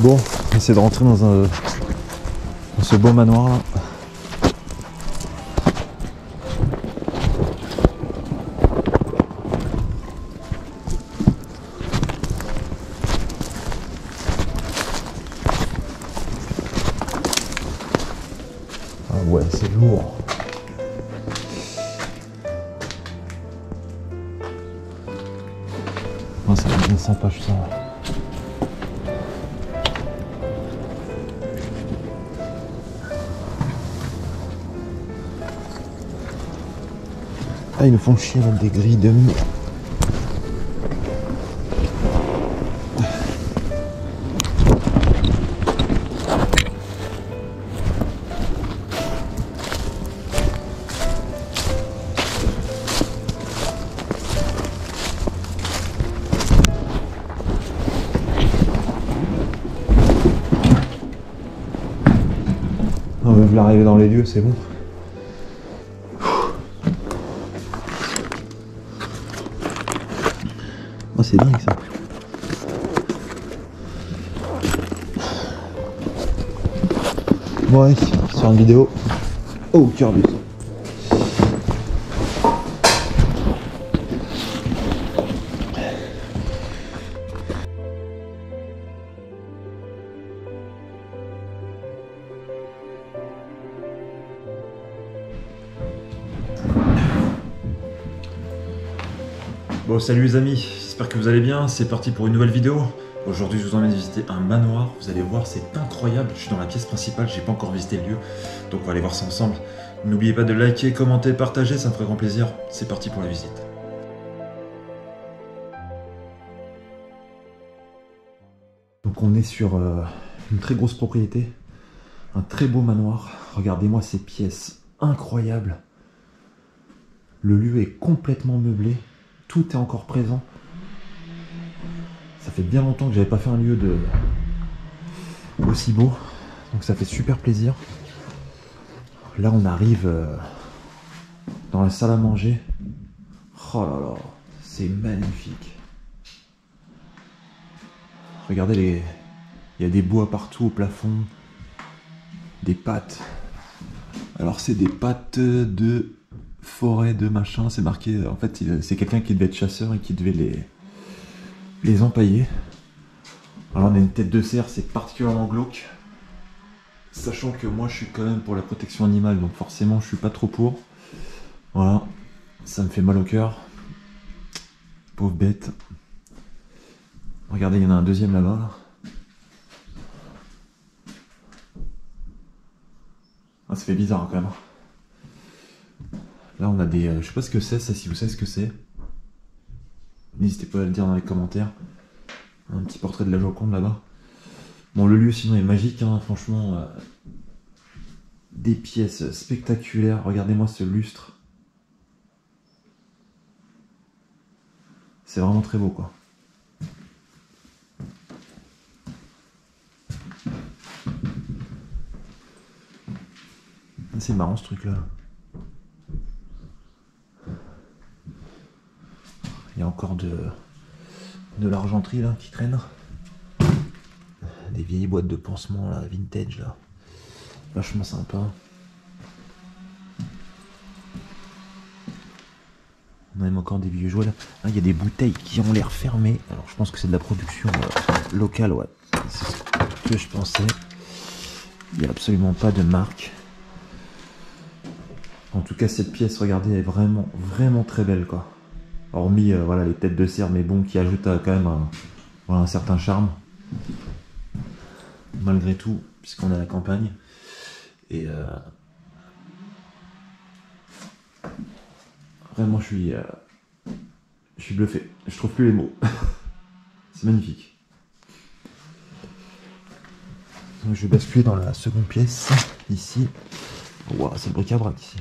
Bon, on essaie de rentrer dans ce beau manoir là. Ah ouais, c'est lourd. Oh, ça va être bien sympa, je sens. Ah, ils nous font chier avec des grilles de mur. On veut l'arriver dans les lieux, c'est bon. Oh, c'est dingue ça. Bon, allez, sur une vidéo. Oh, cœur du sang. Bon, salut les amis, j'espère que vous allez bien, c'est parti pour une nouvelle vidéo. Aujourd'hui je vous emmène visiter un manoir, vous allez voir c'est incroyable, je suis dans la pièce principale, j'ai pas encore visité le lieu, donc on va aller voir ça ensemble. N'oubliez pas de liker, commenter, partager, ça me ferait grand plaisir, c'est parti pour la visite. Donc on est sur une très grosse propriété, un très beau manoir, regardez-moi ces pièces incroyables. Le lieu est complètement meublé. Tout est encore présent. Ça fait bien longtemps que j'avais pas fait un lieu aussi beau. Donc ça fait super plaisir. Là on arrive dans la salle à manger. Oh là là, c'est magnifique. Regardez il y a des bois partout au plafond. Des pâtes. Alors c'est des pâtes de forêt de machin, c'est marqué, en fait c'est quelqu'un qui devait être chasseur et qui devait les empailler. Alors on a une tête de cerf, c'est particulièrement glauque, sachant que moi je suis quand même pour la protection animale, donc forcément je suis pas trop pour. Voilà, ça me fait mal au cœur, pauvre bête. Regardez, il y en a un deuxième là-bas là. Ah, ça fait bizarre hein, quand même. Là on a des... je sais pas ce que c'est, ça, si vous savez ce que c'est. N'hésitez pas à le dire dans les commentaires. Un petit portrait de la Joconde là-bas. Bon, le lieu sinon est magique, hein, franchement. Des pièces spectaculaires. Regardez-moi ce lustre. C'est vraiment très beau, quoi. C'est marrant ce truc-là. Il y a encore de l'argenterie là qui traîne. Des vieilles boîtes de pansements là, vintage là. Vachement sympa. On a même encore des vieux jouets là. Ah, il y a des bouteilles qui ont l'air fermées. Alors je pense que c'est de la production locale, ouais. C'est ce que je pensais. Il n'y a absolument pas de marque. En tout cas cette pièce, regardez, elle est vraiment, vraiment très belle quoi. Hormis voilà, les têtes de cerf, mais bon, qui ajoutent quand même voilà, un certain charme. Malgré tout, puisqu'on est à la campagne. Et vraiment, je suis bluffé. Je trouve plus les mots. C'est magnifique. Donc, je vais basculer dans la seconde pièce, ici. Wow, c'est le bric-à-brac ici.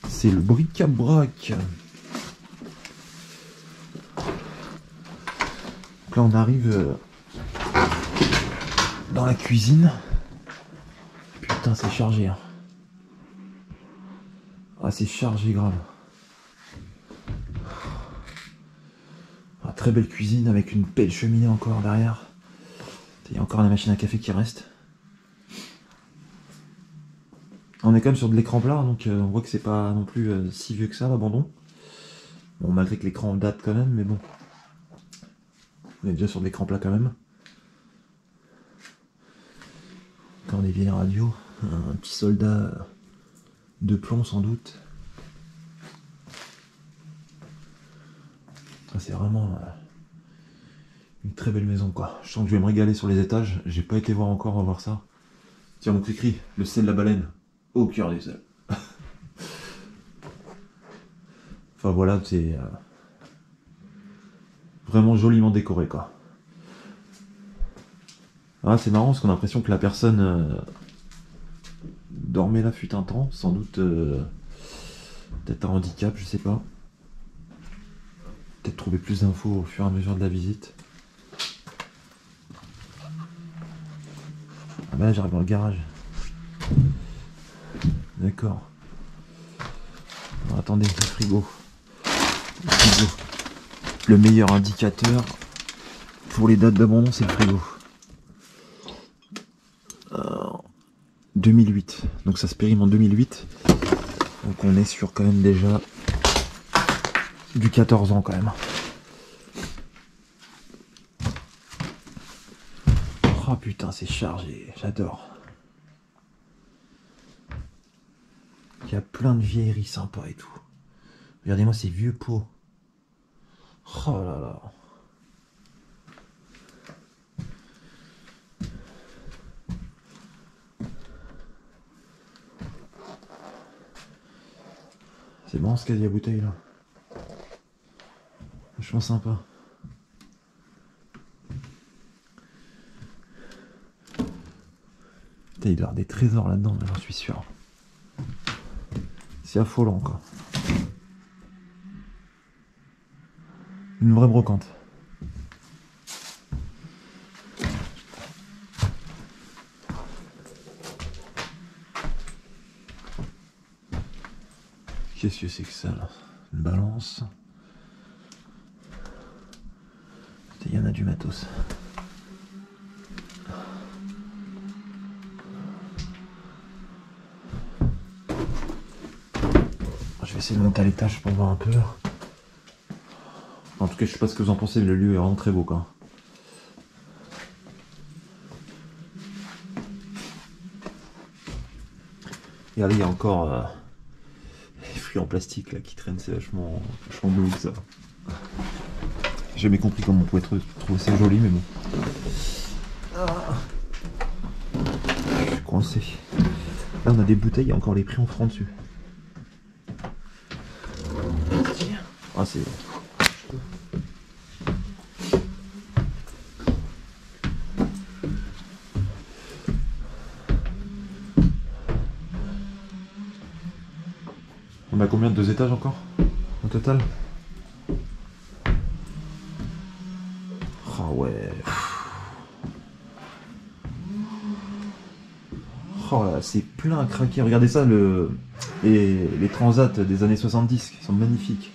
C'est le bric-à-brac. Donc là, on arrive dans la cuisine. Putain, c'est chargé. Hein. Ah, c'est chargé grave. Ah, Très belle cuisine avec une belle cheminée encore derrière. Il y a encore la machine à café qui reste. On est quand même sur de l'écran plat, donc on voit que c'est pas non plus si vieux que ça l'abandon. Bon, malgré que l'écran date quand même, mais bon. On est déjà sur de l'écran plat quand même. Encore des vieilles radios. Un petit soldat de plomb sans doute. C'est vraiment une très belle maison quoi. Je sens que je vais me régaler sur les étages. J'ai pas été voir encore, on va voir ça. Tiens, donc c'est écrit le sel de la baleine au cœur du sel. Enfin voilà, c'est vraiment joliment décoré quoi. Ah, c'est marrant parce qu'on a l'impression que la personne dormait là fut un temps, sans doute peut-être un handicap, je sais pas. Peut-être trouver plus d'infos au fur et à mesure de la visite. Ah bah là j'arrive dans le garage. D'accord. Alors, attendez, le frigo. Le frigo. Le meilleur indicateur pour les dates d'abandon, c'est le frigo. 2008. Donc ça se périme en 2008. Donc on est sur quand même déjà du 14 ans quand même. Oh putain, c'est chargé, j'adore. Il y a plein de vieilleries sympas et tout. Regardez-moi ces vieux pots. Oh là là. C'est bon ce casier à bouteille là. Vachement sympa. Putain, il doit y avoir des trésors là-dedans, j'en suis sûr. C'est affolant quoi. Une vraie brocante. Qu'est-ce que c'est que ça là? Une balance. Il y en a du matos. Je vais essayer de monter à l'étage pour voir un peu. En tout cas, je sais pas ce que vous en pensez, mais le lieu est vraiment très beau quoi. Regardez, il y a encore les fruits en plastique là qui traînent, c'est vachement beau ça. J'ai jamais compris comment on pouvait trouver ça joli, mais bon. Je suis coincé. Là, on a des bouteilles, il y a encore les prix en francs dessus. Ah, c'est... On a combien de 2 étages encore au total? Oh ouais. Oh là, c'est plein à craquer. Regardez ça, les transats des années 70 qui sont magnifiques.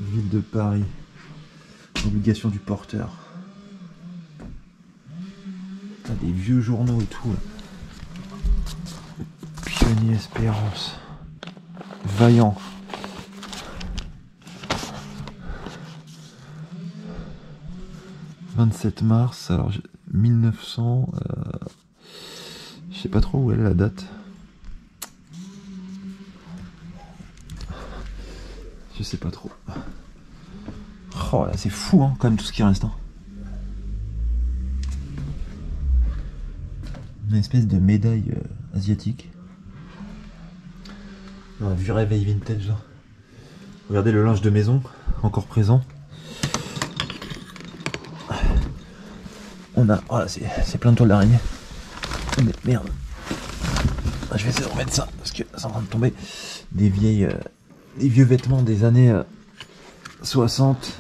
Ville de Paris. Obligation du porteur. Putain, des vieux journaux et tout. Pionnier Espérance. Vaillant. « 27 mars, alors 1900, je sais pas trop où elle est la date. Je sais pas trop. Oh là, c'est fou hein, quand même tout ce qui reste. Hein. Une espèce de médaille asiatique. Un vieux réveil vintage là. Regardez le linge de maison, encore présent. On a... Oh là, c'est plein de toiles d'araignée. Oh, mais merde. Je vais essayer de remettre ça, parce que c'est en train de tomber. Des vieux vêtements des années 60.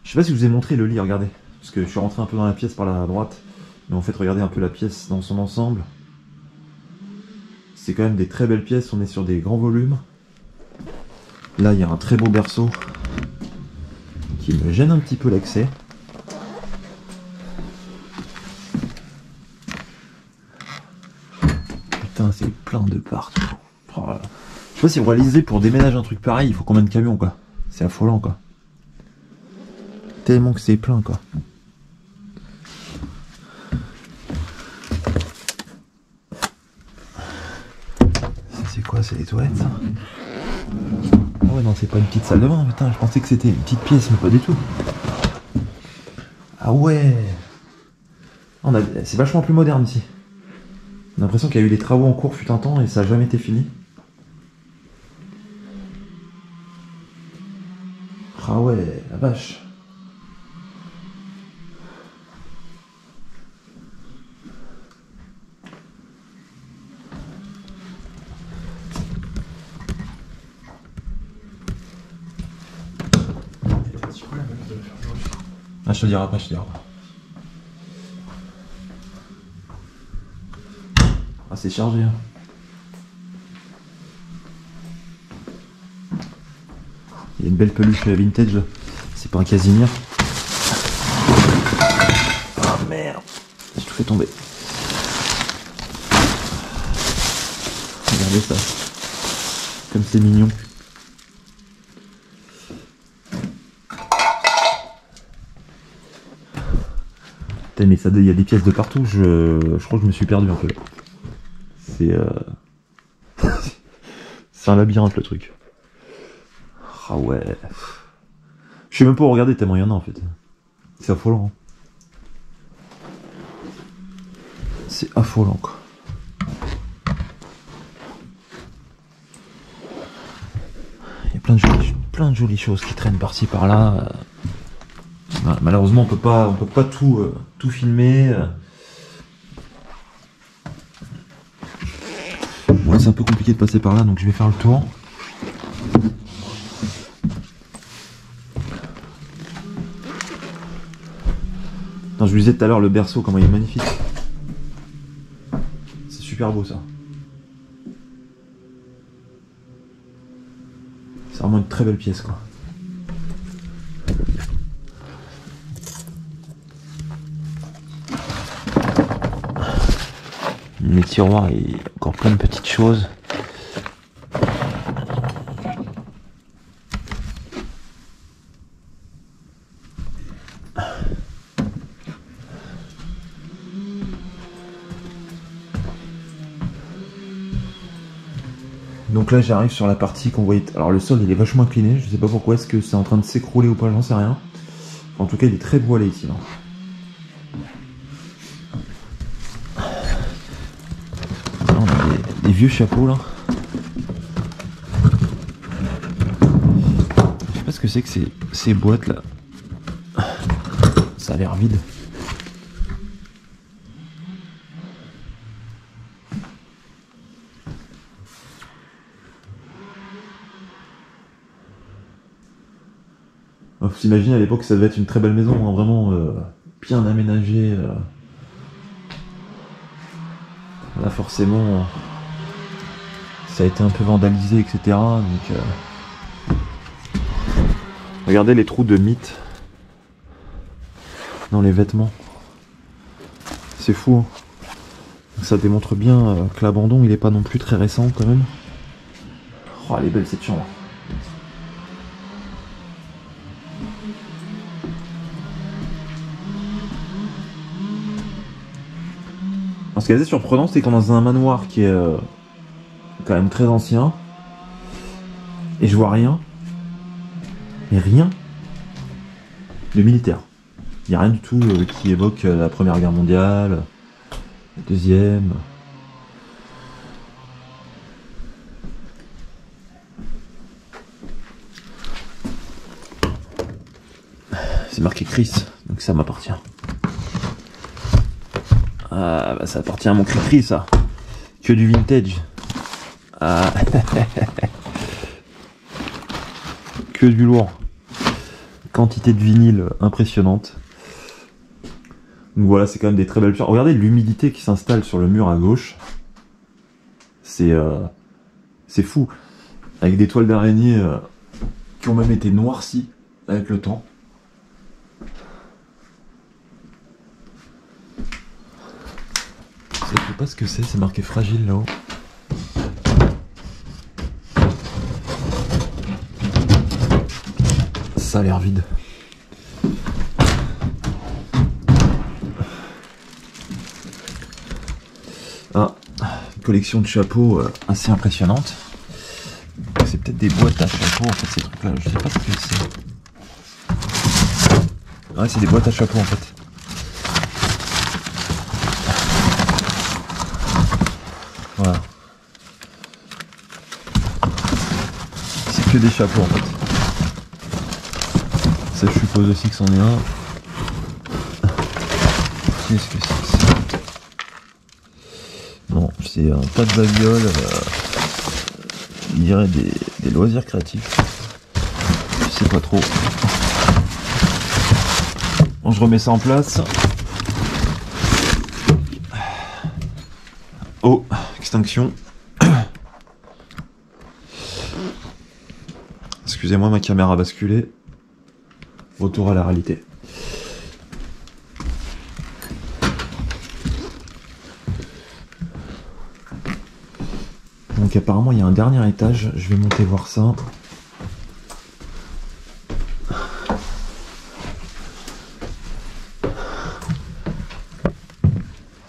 Je sais pas si je vous ai montré le lit, regardez. Parce que je suis rentré un peu dans la pièce par la droite. Mais en fait, regardez un peu la pièce dans son ensemble. C'est quand même des très belles pièces, on est sur des grands volumes. Là, il y a un très beau berceau qui me gêne un petit peu l'accès. Putain, c'est plein de partout. Oh là là. Je sais pas si vous réalisez, pour déménager un truc pareil, il faut combien de camions, quoi. C'est affolant, quoi. Tellement que c'est plein, quoi. C'est quoi, c'est les toilettes, ça? Ah ouais, non, c'est pas une petite salle de bain, putain, je pensais que c'était une petite pièce, mais pas du tout. Ah ouais. C'est vachement plus moderne ici. On a l'impression qu'il y a eu des travaux en cours fut un temps et ça n'a jamais été fini. Ah ouais, la vache. Ah, je te dirai après, je te dirai après. Ah, c'est chargé, hein. Il y a une belle peluche vintage, c'est pas un Casimir. Ah merde, j'ai tout fait tomber. Regardez ça, comme c'est mignon. Putain, mais ça, il y a des pièces de partout, je crois que je me suis perdu un peu. C'est c'est un labyrinthe le truc. Ah ouais. Je sais même pas où regarder tellement il y en a en fait. C'est affolant. C'est affolant quoi. Il y a plein de jolies choses qui traînent par-ci par-là. Malheureusement on peut pas tout filmer. Ouais, c'est un peu compliqué de passer par là donc je vais faire le tour. Non, je vous disais tout à l'heure le berceau, comment il est magnifique. C'est super beau ça. C'est vraiment une très belle pièce quoi. Les tiroirs, il y a encore plein de petites choses. Donc là j'arrive sur la partie qu'on voyait. Alors le sol il est vachement incliné, je sais pas pourquoi, est-ce que c'est en train de s'écrouler ou pas, j'en sais rien. En tout cas il est très voilé ici. Là. Là, on a des vieux chapeaux là. Je sais pas ce que c'est que ces boîtes là. Ça a l'air vide. Faut s'imaginer à l'époque ça devait être une très belle maison, hein, vraiment bien aménagée. Là forcément ça a été un peu vandalisé, etc. Donc, regardez les trous de mythe dans les vêtements. C'est fou. Hein. Ça démontre bien que l'abandon il est pas non plus très récent quand même. Oh elle est belle cette chambre. Alors, ce qui est assez surprenant, c'est qu'on est dans un manoir qui est quand même très ancien. Et je vois rien. Mais rien de militaire. Il n'y a rien du tout qui évoque la Première Guerre mondiale, la Deuxième. C'est marqué Chris, donc ça m'appartient. Ah bah ça appartient à mon cri-cri ça. Que du vintage. Ah. Que du lourd. Quantité de vinyle impressionnante. Donc voilà, c'est quand même des très belles pierres. Regardez l'humidité qui s'installe sur le mur à gauche. C'est fou. Avec des toiles d'araignée qui ont même été noircies avec le temps. Je sais pas ce que c'est marqué fragile là-haut. Ça a l'air vide. Ah, une collection de chapeaux assez impressionnante. C'est peut-être des boîtes à chapeaux en fait, ces trucs là, je sais pas ce que c'est. Ouais, c'est des boîtes à chapeaux en fait. Voilà. C'est que des chapeaux en fait. Ça je suppose aussi que c'en est un. Qu'est-ce que c'est que ça? Non, c'est un tas de babioles. Je dirais des loisirs créatifs. Je sais pas trop. Bon, je remets ça en place. Oh, extinction. Excusez-moi, ma caméra a basculé. Retour à la réalité. Donc apparemment il y a un dernier étage, je vais monter voir ça.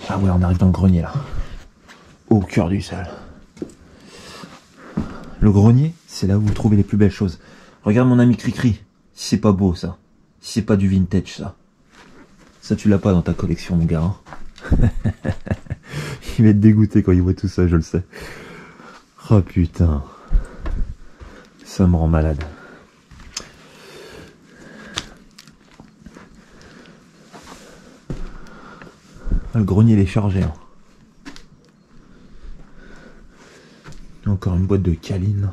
Ah ouais, on arrive dans le grenier là. Au cœur du sol. Le grenier, c'est là où vous trouvez les plus belles choses. Regarde mon ami Cricri, si c'est pas beau ça. Si c'est pas du vintage ça. Ça tu l'as pas dans ta collection mon gars. Hein. Il va être dégoûté quand il voit tout ça, je le sais. Oh putain. Ça me rend malade. Le grenier il est chargé. Hein. Encore une boîte de câlines.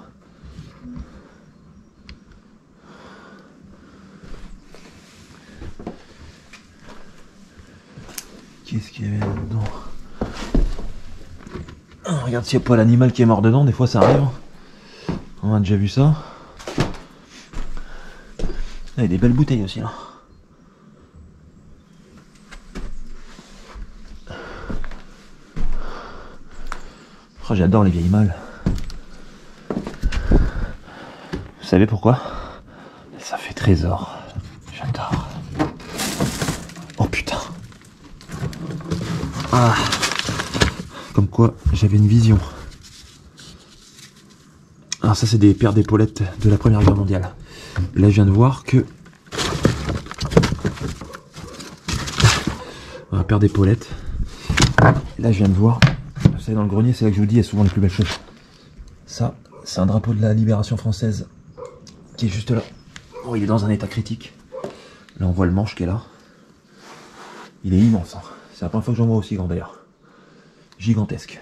Qu'est-ce qu'il y avait là-dedans? Regarde s'il n'y a pas l'animal qui est mort dedans, des fois ça arrive. On a déjà vu ça. Il y a des belles bouteilles aussi là. Oh, j'adore les vieilles malles. Vous savez pourquoi? Ça fait trésor. J'adore. Oh putain. Ah. Comme quoi, j'avais une vision. Alors ça, c'est des paires d'épaulettes de la Première Guerre mondiale. Là, je viens de voir que... Une paire d'épaulettes. Là, je viens de voir... Vous savez, dans le grenier, c'est là que je vous dis, il y a souvent les plus belles choses. Ça, c'est un drapeau de la Libération française. Qui est juste là. Oh, il est dans un état critique. Là, on voit le manche qui est là. Il est immense. Hein. C'est la première fois que j'en vois aussi grand d'ailleurs. Gigantesque.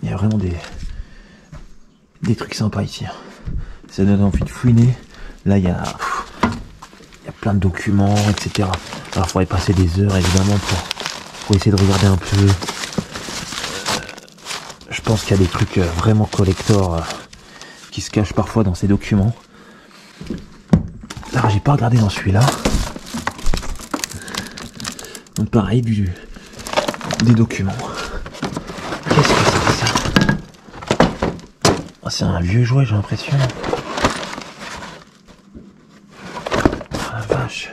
Il y a vraiment des trucs sympas ici. Ça donne envie de fouiner. Là, il y a plein de documents, etc. Alors, il faudrait passer des heures, évidemment, pour essayer de regarder un peu. Je pense qu'il y a des trucs vraiment collector qui se cachent parfois dans ces documents. Alors, j'ai pas regardé dans celui-là. Donc, pareil, des documents. Qu'est-ce que c'est que ça? Oh, c'est un vieux jouet, j'ai l'impression. Oh, la vache.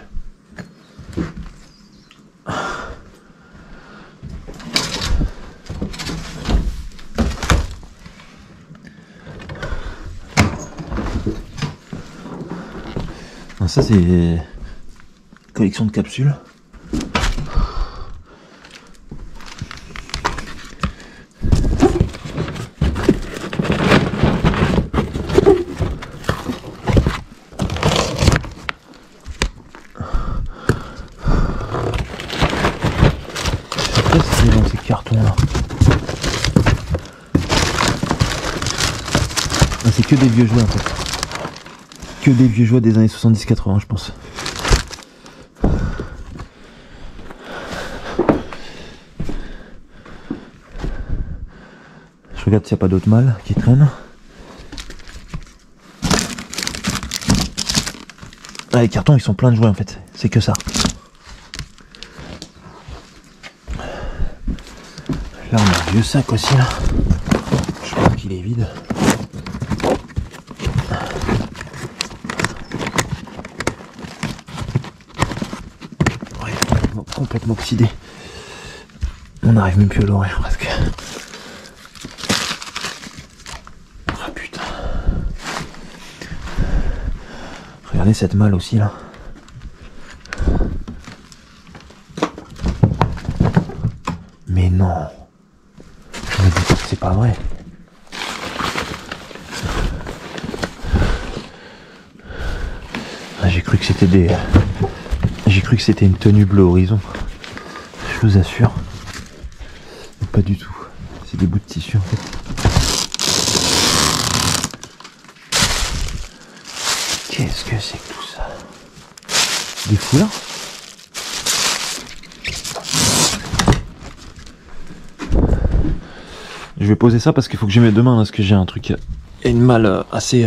Ça c'est une collection de capsules. C'est dans ces cartons là. C'est que des vieux jouets en fait. Que des vieux jouets des années 70-80 je pense. Je regarde s'il n'y a pas d'autres mâles qui traînent. Ah, les cartons ils sont pleins de jouets en fait, c'est que ça. Là on a un vieux sac aussi là. Je pense qu'il est vide. Ouais, complètement oxydé. On n'arrive même plus à l'ouvrir presque. Ah putain. Regardez cette malle aussi là. Mais non. Je me dis que c'est pas vrai. Ah, j'ai cru que c'était des. J'ai cru que c'était une tenue bleu horizon. Je vous assure. Mais pas du tout. C'est des bouts de tissu en fait. Qu'est-ce que c'est que tout ça? Des foulards? Je vais poser ça parce qu'il faut que j'y mette demain parce que j'ai un truc. Il y a une malle assez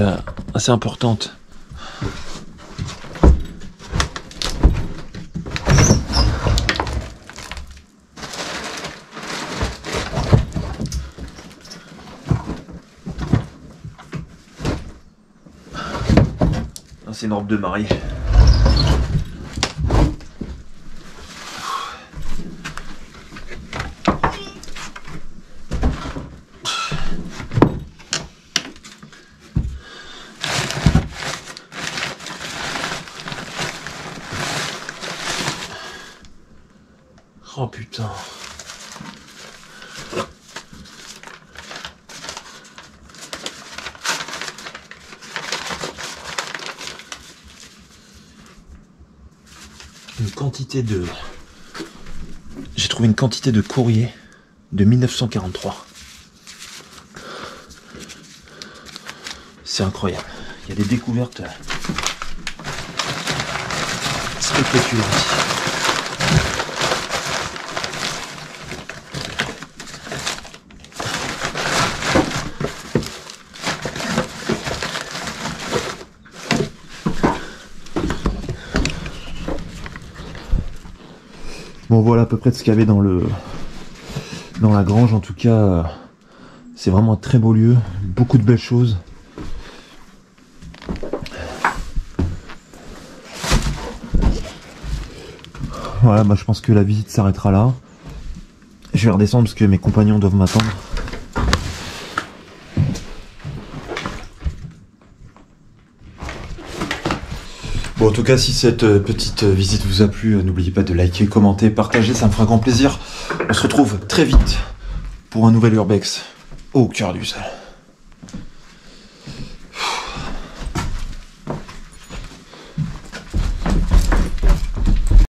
importante. C'est une robe de mariée. Oh putain. Une quantité de... J'ai trouvé une quantité de courrier de 1943. C'est incroyable. Il y a des découvertes spectaculaires ici. Bon voilà à peu près de ce qu'il y avait dans la grange. En tout cas c'est vraiment un très beau lieu, beaucoup de belles choses. Voilà, bah, je pense que la visite s'arrêtera là. Je vais redescendre parce que mes compagnons doivent m'attendre. Bon, en tout cas, si cette petite visite vous a plu, n'oubliez pas de liker, commenter, partager, ça me fera grand plaisir. On se retrouve très vite pour un nouvel Urbex au cœur du sale.